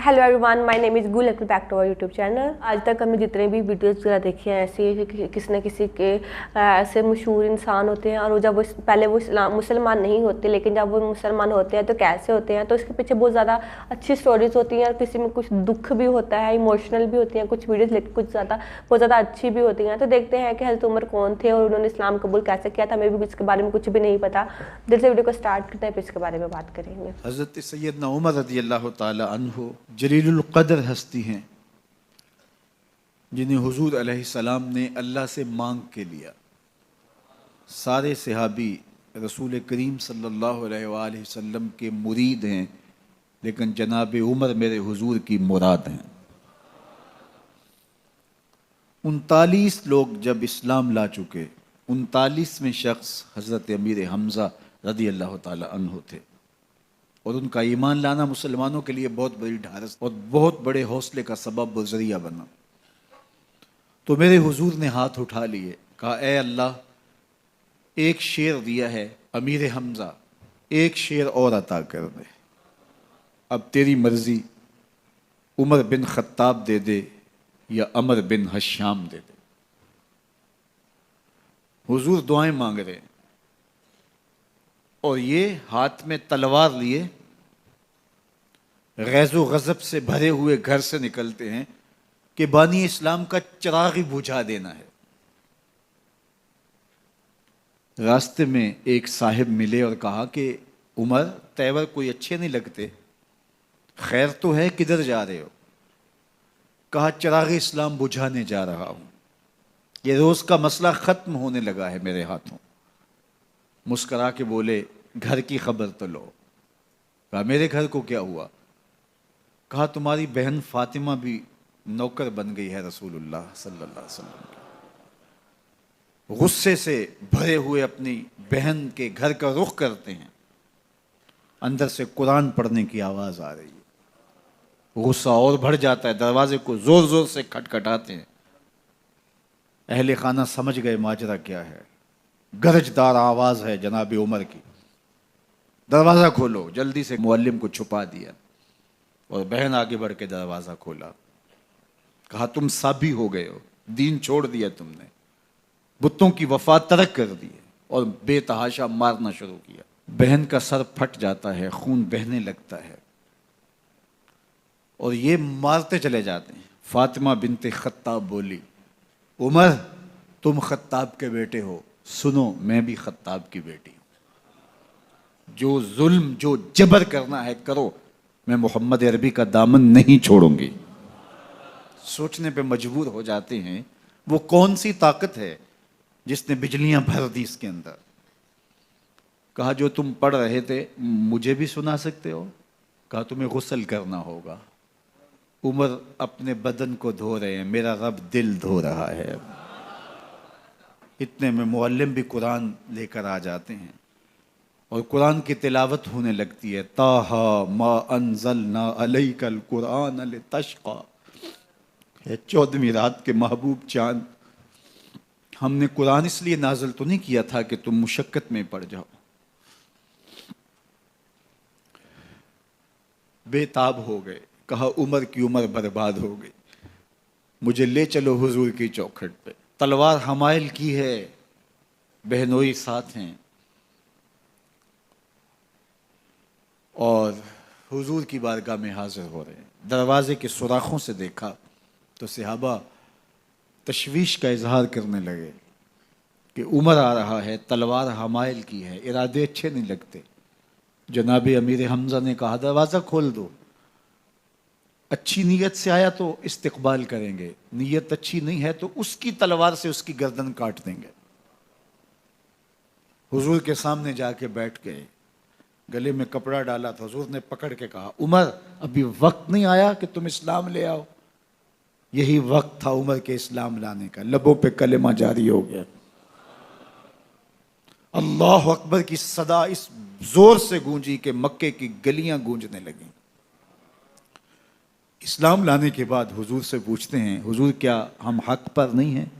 Hello everyone, my name is Gul, welcome back to our YouTube channel. आज तक हमने जितने भी वीडियोस देखे हैं ऐसे किसी न किसी के ऐसे मशहूर इंसान होते हैं, और वो जब वो पहले वो मुसलमान नहीं होते, लेकिन जब वो मुसलमान होते हैं तो कैसे होते हैं, तो इसके पीछे बहुत ज़्यादा अच्छी स्टोरीज होती हैं, और किसी में कुछ दुख भी होता है, इमोशनल भी होती हैं कुछ वीडियोज़, लेकिन कुछ बहुत ज़्यादा अच्छी भी होती हैं। तो देखते हैं कि हज़रत उमर कौन थे और उन्होंने इस्लाम कबूल कैसे किया था। हमें भी इसके बारे में कुछ भी नहीं पता। दिल से वीडियो को स्टार्ट करते हैं, फिर इसके बारे में बात करेंगे। हज़रत सैयदना उमर रज़ियल्लाहु ताला अन्हु जलीलुल क़द्र हस्ती हैं, जिन्हें हुज़ूर अलैहिस्सलाम ने अल्लाह से मांग के लिया। सारे सहाबी रसूल करीम सल्लल्लाहु अलैहि वसल्लम के मुरीद हैं, लेकिन जनाब उमर मेरे हुज़ूर की मुराद हैं। 39 लोग जब इस्लाम ला चुके, 39वें शख्स हज़रत अमीर हमज़ा रज़ियल्लाहु ताला अन्हु थे, और उनका ईमान लाना मुसलमानों के लिए बहुत बड़ी ढारस और बहुत बड़े हौसले का सबब और ज़रिया बना। तो मेरे हुजूर ने हाथ उठा लिए, कहा ए अल्लाह, एक शेर दिया है अमीर हमज़ा, एक शेर और अता कर दे। अब तेरी मर्जी, उमर बिन खत्ताब दे दे या अमर बिन हश्याम दे दे। हुजूर दुआएं मांग रहे हैं, और ये हाथ में तलवार लिए गैज़ो गज़ब से भरे हुए घर से निकलते हैं कि बानी इस्लाम का चिराग ही बुझा देना है। रास्ते में एक साहिब मिले और कहा कि उमर, तेवर कोई अच्छे नहीं लगते, खैर तो है, किधर जा रहे हो? कहा चिराग इस्लाम बुझाने जा रहा हूं, ये रोज का मसला खत्म होने लगा है मेरे हाथों। मुस्करा के बोले, घर की खबर तो लो। कहा मेरे घर को क्या हुआ? कहा तुम्हारी बहन फातिमा भी नौकर बन गई है रसूलुल्लाह सल्लल्लाहु अलैहि वसल्लम की। गुस्से से भरे हुए अपनी बहन के घर का रुख करते हैं, अंदर से कुरान पढ़ने की आवाज आ रही है। गुस्सा और बढ़ जाता है, दरवाजे को जोर जोर से खटखटाते हैं। अहले खाना समझ गए माजरा क्या है, गरजदार आवाज है जनाब उमर की, दरवाजा खोलो। जल्दी से मुअल्लिम को छुपा दिया और बहन आगे बढ़ के दरवाजा खोला। कहा तुम साबी हो गए हो, दीन छोड़ दिया तुमने, बुतों की वफा तरक कर दी और बेतहाशा मारना शुरू किया। बहन का सर फट जाता है, खून बहने लगता है, और ये मारते चले जाते हैं। फातिमा बिनते खत्ताब बोली, उमर तुम खत्ताब के बेटे हो, सुनो मैं भी खत्ताब की बेटी हूं। जो जुल्म जो जबर करना है करो, मैं मोहम्मद अरबी का दामन नहीं छोड़ूंगी। सोचने पे मजबूर हो जाते हैं, वो कौन सी ताकत है जिसने बिजलियां भर दी इसके अंदर। कहा जो तुम पढ़ रहे थे मुझे भी सुना सकते हो? कहा तुम्हें गुस्ल करना होगा। उमर अपने बदन को धो रहे हैं, मेरा रब दिल धो रहा है। इतने में मुअल्लिम भी कुरान लेकर आ जाते हैं और कुरान की तिलावत होने लगती है। ताहा मा अंज़लना अलैकल कुरान लितश्क़ा, 14वीं रात के महबूब चांद, हमने कुरान इसलिए नाज़िल तो नहीं किया था कि तुम मुशक्कत में पड़ जाओ। बेताब हो गए, कहा उमर की उम्र बर्बाद हो गई, मुझे ले चलो हुजूर की चौखट पे। तलवार हमायल की है, बहनोई साथ हैं, और हुजूर की बारगाह में हाजिर हो रहे हैं। दरवाजे के सुराखों से देखा तो सहाबा तशवीश का इजहार करने लगे कि उमर आ रहा है, तलवार हमायल की है, इरादे अच्छे नहीं लगते। जनाब अमीर हमज़ा ने कहा दरवाज़ा खोल दो, अच्छी नीयत से आया तो इस्तकबाल करेंगे, नीयत अच्छी नहीं है तो उसकी तलवार से उसकी गर्दन काट देंगे। हुजूर के सामने जाके बैठ गए, गले में कपड़ा डाला था। हुजूर ने पकड़ के कहा उमर, अभी वक्त नहीं आया कि तुम इस्लाम ले आओ? यही वक्त था उमर के इस्लाम लाने का। लबों पे कलेमा जारी हो गया। अल्लाह अकबर की सदा इस जोर से गूंजी कि मक्के की गलियां गूंजने लगी। इस्लाम लाने के बाद हुजूर से पूछते हैं, हुजूर क्या हम हक पर नहीं हैं?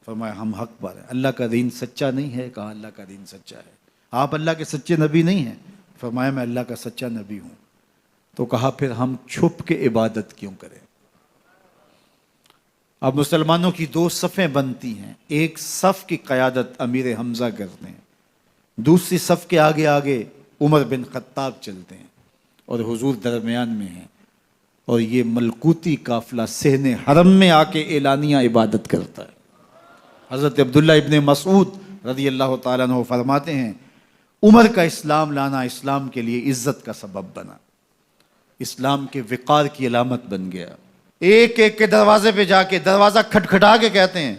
फरमाया हम हक पर हैं। अल्लाह का दीन सच्चा नहीं है? कहा अल्लाह का दीन सच्चा है। आप अल्लाह के सच्चे नबी नहीं हैं? फरमाया मैं अल्लाह का सच्चा नबी हूं। تو کہا پھر ہم چھپ کے عبادت کیوں کریں؟ اب مسلمانوں کی دو صفیں بنتی ہیں، ایک صف کی قیادت امیر حمزہ کرتے ہیں، دوسری صف کے آگے آگے عمر بن خطاب چلتے ہیں اور حضور درمیان میں ہیں، اور یہ ملکوتی قافلہ صحن حرم میں آ کے اعلانیہ عبادت کرتا ہے۔ حضرت عبداللہ ابن مسعود رضی اللہ تعالیٰ عنہ فرماتے ہیں عمر کا اسلام لانا اسلام کے لیے عزت کا سبب بنا، اسلام کے وقار کی علامت بن گیا۔ ایک ایک کے دروازے پہ جا کے دروازہ کھٹکھٹا کے کہتے ہیں،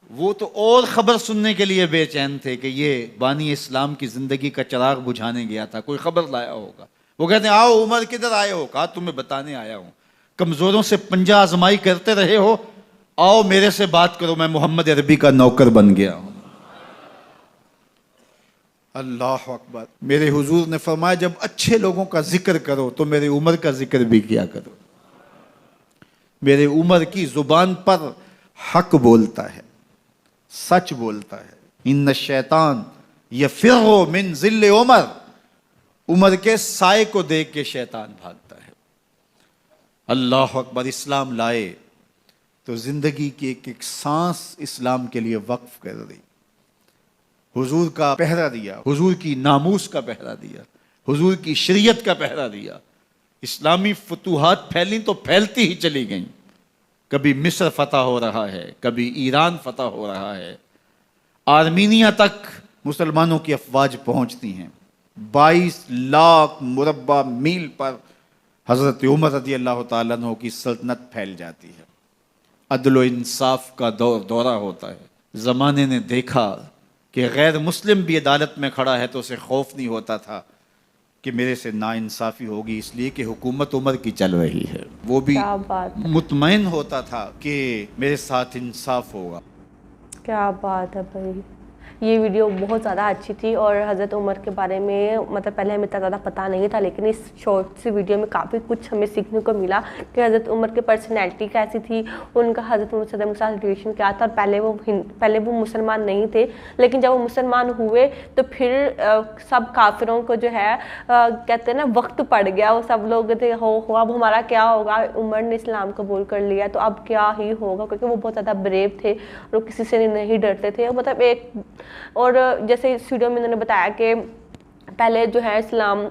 وہ تو اور خبر سننے کے لیے بے چین تھے کہ یہ بانی اسلام کی زندگی کا چراغ بجھانے گیا تھا، کوئی خبر لایا ہوگا۔ وہ کہتے ہیں آؤ عمر کدھر آئے ہو؟ کہا تمہیں بتانے آیا ہوں، کمزوروں سے پنجہ آزمائی کرتے رہے ہو، آؤ میرے سے بات کرو، میں محمد عربی کا نوکر بن گیا ہوں۔ اللہ اکبر۔ میرے حضور نے فرمایا جب اچھے لوگوں کا ذکر کرو تو میرے عمر کا ذکر بھی کیا کرو۔ میرے عمر کی زبان پر حق بولتا ہے، سچ بولتا ہے۔ ان الشیطان یفر من ظل عمر، عمر کے سائے کو دیکھ کے شیطان بھاگتا ہے۔ اللہ اکبر۔ اسلام لائے تو زندگی کی ایک ایک سانس اسلام کے لیے وقف کر دی، حضور کا پہرا دیا، حضور کی ناموس کا پہرا دیا، حضور کی شریعت کا پہرا دیا۔ اسلامی فتوحات پھیلیں تو پھیلتی ہی چلی گئیں، کبھی مصر فتح ہو رہا ہے، کبھی ایران فتح ہو رہا ہے، آرمینیا تک مسلمانوں کی افواج پہنچتی ہیں۔ 22 لاکھ مربع میل پر حضرت عمر رضی اللہ تعالیٰ عنہ کی سلطنت پھیل جاتی ہے۔ عدل و انصاف کا دورہ ہوتا ہے۔ زمانے نے دیکھا کہ غیر مسلم بھی عدالت میں کھڑا ہے تو اسے خوف نہیں ہوتا تھا کہ میرے سے ناانصافی ہوگی، اس لیے کہ حکومت عمر کی چل رہی ہے۔ وہ بھی کیا بات ہے، مطمئن ہوتا تھا کہ میرے ساتھ انصاف ہوگا۔ کیا بات ہے بھائی، یہ ویڈیو بہت زیادہ اچھی تھی، اور حضرت عمر کے بارے میں مطلب پہلے ہمیں اتنا زیادہ پتہ نہیں تھا، لیکن اس شارٹ سی ویڈیو میں کافی کچھ ہمیں سیکھنے کو ملا کہ حضرت عمر کی پرسنالٹی کیسی تھی، ان کا حضرت عمر صلی اللہ علیہ وسلم کے ساتھ ریلیشن کیا تھا، اور پہلے وہ مسلمان نہیں تھے، لیکن جب وہ مسلمان ہوئے تو پھر سب کافروں کو جو ہے کہتے ہیں نا وقت پڑ گیا، وہ سب لوگ تھے ہو اب ہمارا کیا ہوگا، عمر نے اسلام قبول کر لیا تو اب کیا ہی ہوگا، کیونکہ وہ بہت زیادہ بریو تھے اور وہ کسی سے نہیں ڈرتے تھے، مطلب ایک اور جیسے اس ویڈیو میں انہوں نے بتایا کہ پہلے جو ہے اسلام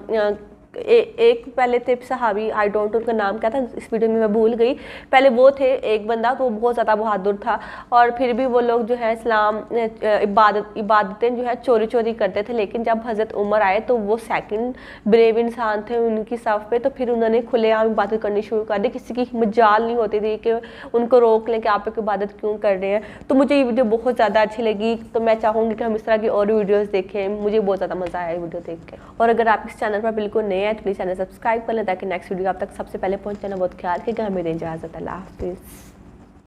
ایک پہلے تھے صحابی، آئی ڈونٹ ان کا نام کیا تھا اس ویڈیو میں بھول گئی، پہلے وہ تھے ایک بندہ تو وہ بہت زیادہ بہادر تھا، اور پھر بھی وہ لوگ جو ہے اسلام عبادتیں جو ہے چوری چوری کرتے تھے، لیکن جب حضرت عمر آئے تو وہ سیکنڈ بریو انسان تھے ان کی صف پہ، تو پھر انہوں نے کھلے عام عبادت کرنی شروع کر دی، کسی کی مجال نہیں ہوتی تھی کہ ان کو روک لیں کہ آپ ایک عبادت کیوں کر رہے ہیں۔ تو مجھے یہ ویڈیو بہت زیادہ اچھی لگی، تو میں چاہوں گی کہ ہم اس طرح کی اور ویڈیوز دیکھیں، مجھے بہت زیادہ مزہ آیا ویڈیو دیکھ کے۔ اور اگر آپ اس چینل پر بالکل نئے ہیں تو پلیز چینل سبسکرائب کر لیں تاکہ نیکسٹ ویڈیو آپ تک سب سے پہلے پہنچنا۔ بہت خیال رکھیے گا، ہمیں دیں اجازت، اللہ حافظ۔